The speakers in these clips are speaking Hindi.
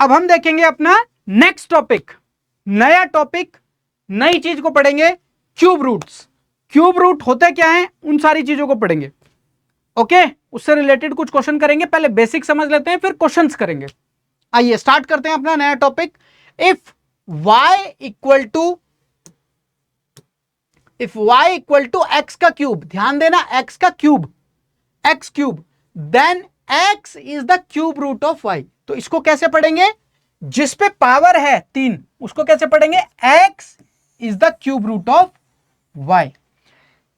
अब हम देखेंगे अपना नेक्स्ट टॉपिक, नया टॉपिक, नई चीज को पढ़ेंगे, क्यूब रूट्स। क्यूब रूट होते क्या है, उन सारी चीजों को पढ़ेंगे। ओके, उससे रिलेटेड कुछ क्वेश्चन करेंगे, पहले बेसिक समझ लेते हैं, फिर क्वेश्चंस करेंगे। आइए स्टार्ट करते हैं अपना नया topic. If y equal to x का क्यूब, ध्यान देना एक्स का cube, x cube, then x is the cube root of y। तो इसको कैसे पढ़ेंगे, जिस पे पावर है 3 उसको कैसे पढ़ेंगे, x is the cube root of y।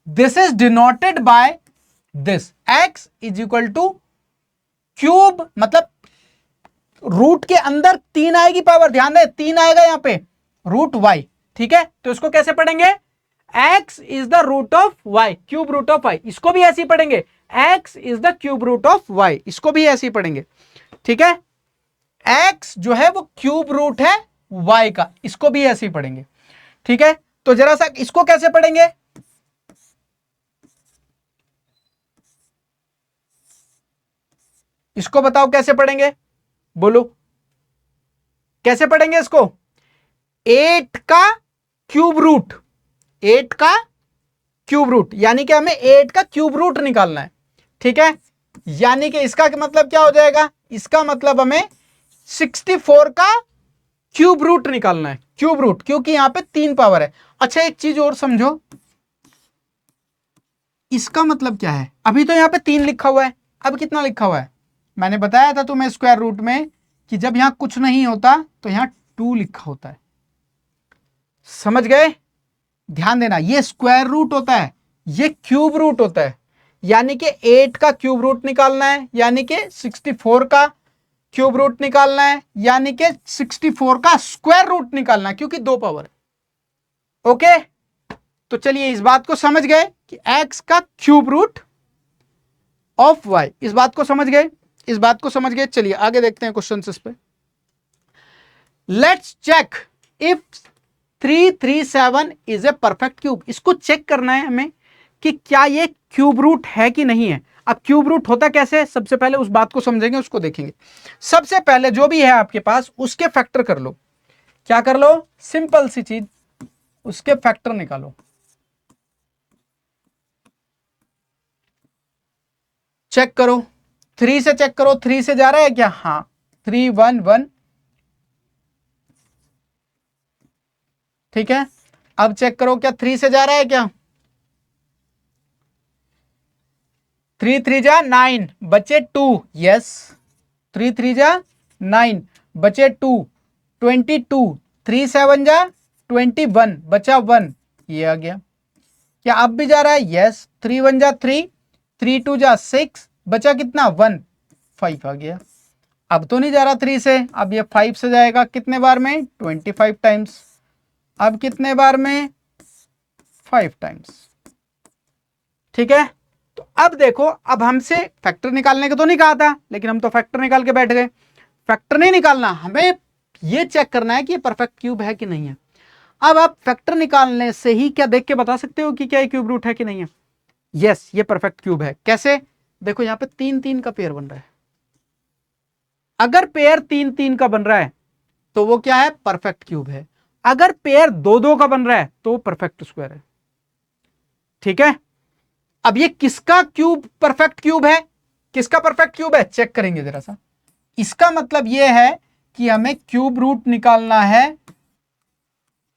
This is denoted by this, x is equal to cube, मतलब रूट के अंदर 3 आएगी पावर, ध्यान दें 3 आएगा यहां पे, रूट y। ठीक है, तो इसको कैसे पढ़ेंगे, x is the root of y, cube root of y। इसको भी ऐसे ही पढ़ेंगे, x is the cube root of y, इसको भी ऐसे ही पढ़ेंगे। ठीक है, x जो है वो क्यूब रूट है y का, इसको भी ऐसे ही पढ़ेंगे। ठीक है, तो जरा सा इसको कैसे पढ़ेंगे, इसको बताओ कैसे पढ़ेंगे, बोलो कैसे पढ़ेंगे इसको, 8 का क्यूब रूट, 8 का क्यूब रूट, यानी कि हमें 8 का क्यूब रूट निकालना है। ठीक है, यानी कि इसका मतलब क्या हो जाएगा, इसका मतलब हमें 64 का क्यूब रूट निकालना है, क्यूब रूट, क्योंकि यहां पे 3 पावर है। अच्छा एक चीज और समझो, इसका मतलब क्या है, अभी तो यहां पे 3 लिखा हुआ है, अब कितना लिखा हुआ है, मैंने बताया था तुम्हें स्क्वायर रूट में कि जब यहां कुछ नहीं होता तो यहां 2 लिखा होता है। समझ गए, ध्यान देना, ये स्क्वायर रूट होता है, ये क्यूब रूट होता है, यानी कि 8 का क्यूब रूट निकालना है, यानी कि 64 का क्यूब रूट निकालना है, यानी कि 64 का स्क्वायर रूट निकालना है, क्योंकि 2 पावर। ओके, तो चलिए इस बात को समझ गए कि x का क्यूब रूट ऑफ y, इस बात को समझ गए, इस बात को समझ गए। चलिए आगे देखते हैं क्वेश्चन इस पे। Let's check if 337 is a perfect cube. इसको चेक करना है हमें कि क्या ये क्यूब रूट है कि नहीं है। अब क्यूब रूट होता कैसे है, सबसे पहले उस बात को समझेंगे, उसको देखेंगे। सबसे पहले जो भी है आपके पास उसके फैक्टर कर लो। क्या कर लो, सिंपल सी चीज, उसके फैक्टर निकालो। चेक करो, 3 से चेक करो, 3 से जा रहा है क्या, हाँ 311। ठीक है, अब चेक करो क्या 3 से जा रहा है क्या, 3 3 जा 9 बचे 2, यस 3 3 जा 9 बचे 2, 22, 3 7 जा 21 बचा 1, ये आ गया। क्या अब भी जा रहा है, यस 3 1 जा 3, 3 2 जा 6 बचा कितना 1, 5 आ गया। अब तो नहीं जा रहा 3 से, अब ये 5 से जाएगा कितने बार में, 25 टाइम्स। अब कितने बार में, 5 टाइम्स। ठीक है, तो अब देखो, अब हमसे फैक्टर निकालने का तो नहीं कहा था, लेकिन हम तो फैक्टर निकाल के बैठ गए। फैक्टर नहीं निकालना, हमें ये चेक करना है कि ये परफेक्ट क्यूब है कि नहीं है। अब आप फैक्टर निकालने से ही क्या देख के बता सकते हो कि क्या ये क्यूब रूट है कि नहीं है। यस, ये परफेक्ट क्यूब है। कैसे, देखो यहां पे 3 3 का पेयर बन रहा है, अगर पेयर 3 3 का बन रहा है तो वो क्या है, परफेक्ट क्यूब है। अगर पेयर 2 2 का बन रहा है तो परफेक्ट स्क्वायर है। ठीक है, अब ये किसका क्यूब परफेक्ट क्यूब है, किसका परफेक्ट क्यूब है, चेक करेंगे जरा सा। इसका मतलब ये है कि हमें क्यूब रूट निकालना है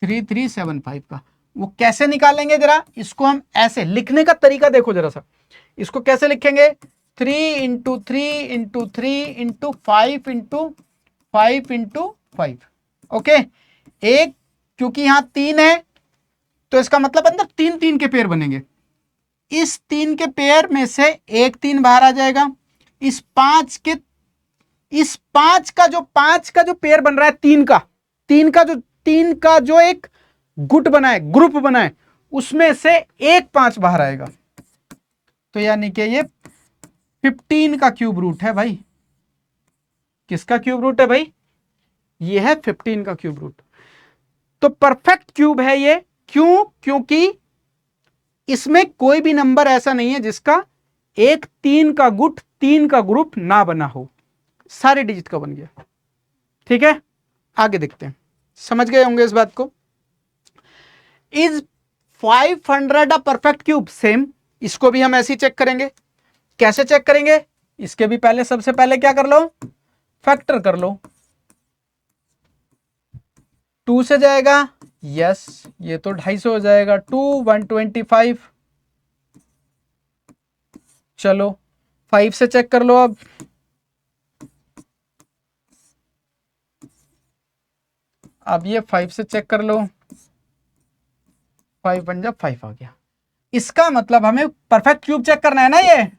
3375 का। वो कैसे निकालेंगे, जरा इसको हम ऐसे लिखने का तरीका देखो जरा सा। इसको कैसे लिखेंगे, 3 into 3 into 3 into 5 into 5 into 5। Okay, एक, क्योंकि यहां 3 है तो इसका मतलब अंदर 3 3 के पेयर बनेंगे। इस 3 के पेयर में से एक 3 बाहर आ जाएगा। इस 5 का जो पेयर बन रहा है, 3 का जो एक गुट बना है, ग्रुप बना है, उसमें से एक 5 बाहर आएगा। तो यानी कि ये 15 का क्यूब रूट है भाई। किसका क्यूब रूट है भाई, ये है 15 का क्यूब रूट। तो परफेक्ट क्यूब है ये, क्यों, क्योंकि इसमें कोई भी नंबर ऐसा नहीं है जिसका एक 3 का गुट, 3 का ग्रुप ना बना हो, सारे डिजिट का बन गया। ठीक है, आगे देखते हैं, समझ गए होंगे इस बात को। Is 500 a perfect cube? Same, इसको भी हम ऐसे ही चेक करेंगे। कैसे चेक करेंगे? इसके भी पहले, सबसे पहले क्या कर लो, फैक्टर कर लो। 2 से जाएगा, यस, ये तो 250 हो जाएगा। 2 125, चलो 5 से चेक कर लो। अब ये 5 से चेक कर लो, 5 बन जा 5 आ गया। इसका मतलब हमें परफेक्ट क्यूब चेक करना है ना। ये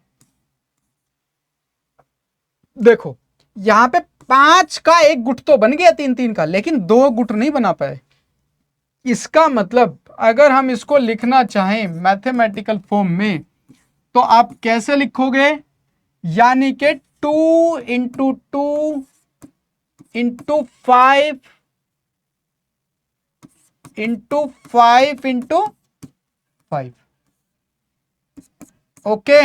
देखो यहां पे 5 का एक गुट तो बन गया 3 3 का, लेकिन 2 गुट नहीं बना पाए। इसका मतलब अगर हम इसको लिखना चाहें मैथमेटिकल फॉर्म में तो आप कैसे लिखोगे, यानी कि 2 into 2 into 5 into 5 into 5। Okay,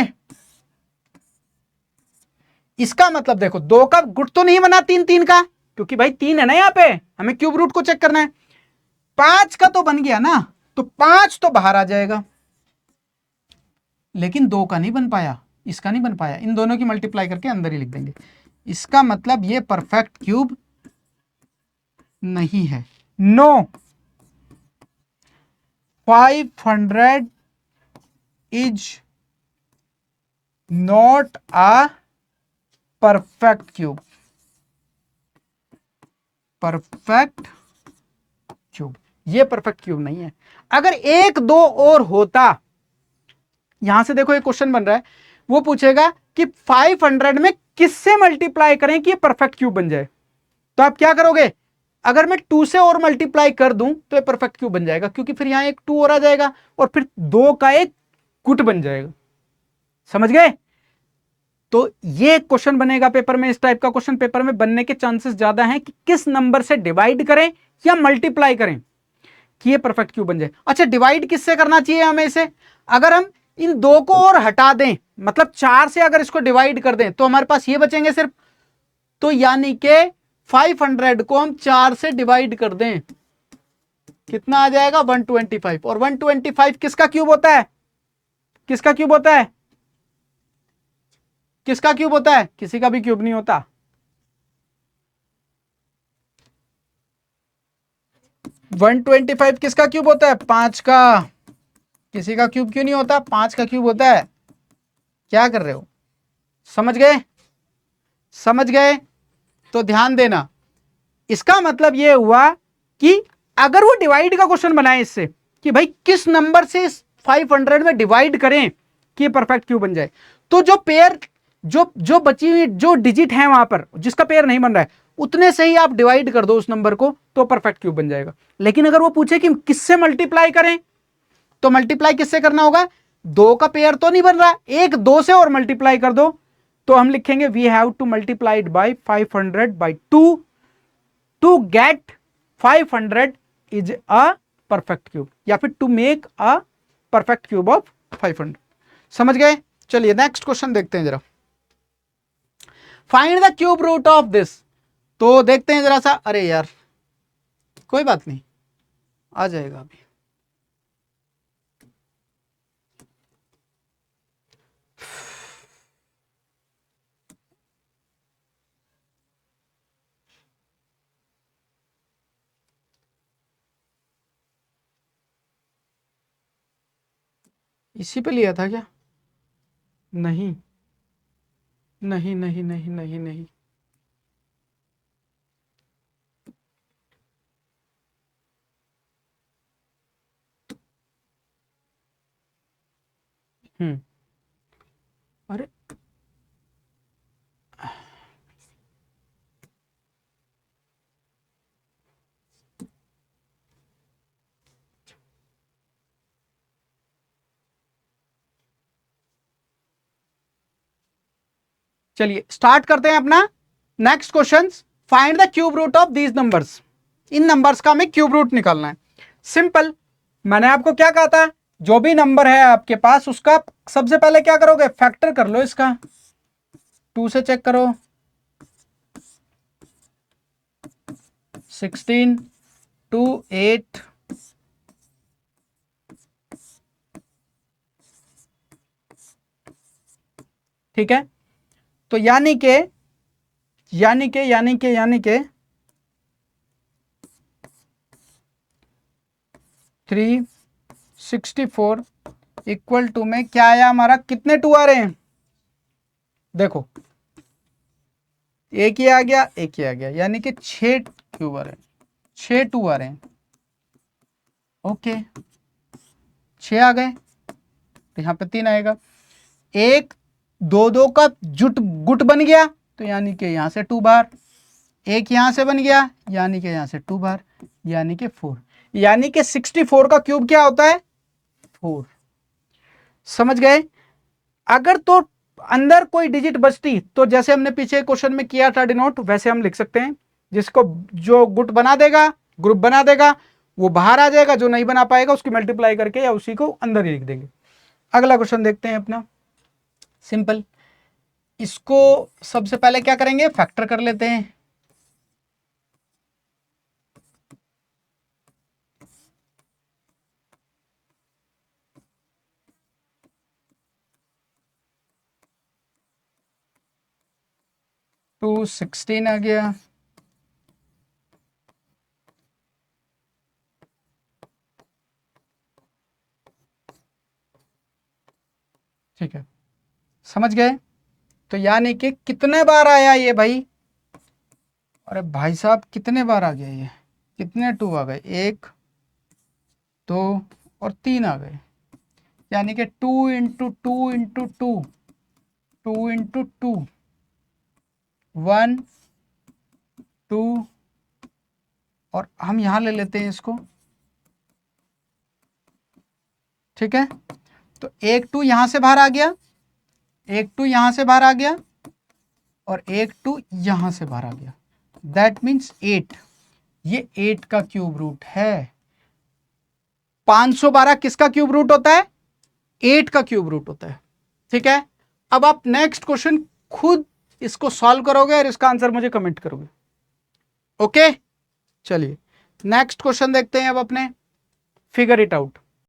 इसका मतलब देखो 2 का गुट तो नहीं बना 3 3 का, क्योंकि भाई 3 है ना यहां पे, हमें क्यूब रूट को चेक करना है। 5 का तो बन गया ना, तो 5 तो बाहर आ जाएगा, लेकिन 2 का नहीं बन पाया, इसका नहीं बन पाया। इन दोनों की मल्टीप्लाई करके अंदर ही लिख देंगे। इसका मतलब ये परफेक्ट क्यूब नहीं है। No, 500 is not a perfect cube. Perfect cube, ये परफेक्ट क्यूब नहीं है। अगर 1 2 और होता, यहां से देखो एक क्वेश्चन बन रहा है, वो पूछेगा कि 500 में किससे मल्टीप्लाई करें कि ये परफेक्ट क्यूब बन जाए, तो आप क्या करोगे? अगर मैं 2 से और मल्टीप्लाई कर दूं तो ये परफेक्ट क्यूब बन जाएगा, क्योंकि फिर यहां एक 2 और आ जाएगा और फिर 2 का एक गुट बन जाएगा। समझ गए? तो ये क्वेश्चन बनेगा पेपर में, इस टाइप का क्वेश्चन पेपर में बनने के चांसेस ज्यादा हैं कि किस नंबर से डिवाइड करें या मल्टीप्लाई करें कि ये परफेक्ट क्यूब बन जाए। अच्छा, डिवाइड किससे करना चाहिए हमें इसे? अगर हम इन 2 को और हटा दें, मतलब 4 से अगर इसको डिवाइड कर दें तो हमारे पास ये बचेंगे सिर्फ। तो यानी कि 500 को हम 4 से डिवाइड कर दें, कितना आ जाएगा? 125। और 125 किसका क्यूब होता है? किसका क्यूब होता है? किसका क्यूब होता है? किसी का भी क्यूब नहीं होता। 125 किसका क्यूब होता है? 5 का। किसी का क्यूब क्यों नहीं होता? 5 का क्यूब होता है। क्या कर रहे हो? समझ गए? समझ गए? तो ध्यान देना, इसका मतलब यह हुआ कि अगर वो डिवाइड का क्वेश्चन बनाए इससे कि भाई किस नंबर से इस 500 में डिवाइड करें कि ये परफेक्ट क्यूब बन जाए, तो जो पेयर, जो बची हुई जो डिजिट है वहां पर जिसका पेयर नहीं बन रहा है, उतने से ही आप डिवाइड कर दो उस नंबर को, तो परफेक्ट क्यूब बन जाएगा। लेकिन अगर वो पूछे कि किससे मल्टीप्लाई करें, तो मल्टीप्लाई किससे करना होगा? 2 का पेयर तो नहीं बन रहा, एक 2 से और मल्टीप्लाई कर दो, तो हम लिखेंगे we have to multiplied by 500 by 2 to get 500 is a perfect cube, या फिर to make a perfect cube of 500। समझ गए? चलिए नेक्स्ट क्वेश्चन देखते हैं जरा। Find the cube root of this. तो देखते हैं जरा सा। अरे यार कोई बात नहीं, आ जाएगा अभी। इसी पे लिया था क्या? नहीं नहीं नहीं नहीं नहीं नहीं, अरे चलिए स्टार्ट करते हैं अपना next question. Find the cube root of these numbers. इन नंबर्स का हमें क्यूब रूट निकालना है। सिंपल, मैंने आपको क्या कहा था, जो भी नंबर है आपके पास उसका सबसे पहले क्या करोगे? फैक्टर कर लो इसका। 2 से चेक करो, 16 2 8 ठीक है। तो यानी के 364 इक्वल टू में क्या आया हमारा, कितने 2 आ रहे हैं, देखो एक ही आ गया, एक ही आ गया, यानी कि 6 क्यूब आ रहे हैं, 6 2 आ रहे हैं। ओके 6 आ गए तो यहाँ पे 3 आएगा। एक 2 2 का जुट गुट बन गया तो यानी कि यहाँ से 2 बार, एक यहाँ से बन गया यानी कि यहाँ से 2 बार, यानी कि 4, यानी कि 64 का क्यूब क्या होता है, 4। समझ गए। अगर तो अंदर कोई डिजिट बचती तो जैसे हमने पीछे क्वेश्चन में किया था डिनोट, वैसे हम लिख सकते हैं, जिसको जो गुट बना देगा, ग्रुप बना देगा, वो बाहर आ जाएगा, जो नहीं बना पाएगा उसकी मल्टीप्लाई करके या उसी को अंदर ही लिख देंगे। अगला क्वेश्चन देखते हैं अपना, सिंपल। इसको सबसे पहले क्या करेंगे, फैक्टर कर लेते हैं। टू 16 आ गया, ठीक है, समझ गए। तो यानी कि कितने बार आया ये भाई, अरे भाई साहब कितने बार आ गया ये, कितने 2 आ गए, 1 2 और 3 आ गए, यानी कि 2 इंटू 2 इंटू 2, 2 इंटू 2, 1 2, और हम यहां ले लेते हैं इसको, ठीक है। तो एक 2 यहां से बाहर आ गया, एक 2 यहां से बाहर आ गया, और एक 2 यहां से बाहर आ गया, दैट मीन्स 8। ये 8 का क्यूब रूट है। 512 किसका क्यूब रूट होता है, 8 का क्यूब रूट होता है, ठीक है। अब आप नेक्स्ट क्वेश्चन खुद इसको सॉल्व करोगे और इसका आंसर मुझे कमेंट करोगे। ओके चलिए नेक्स्ट क्वेश्चन देखते हैं अब अपने, फिगर इट आउट।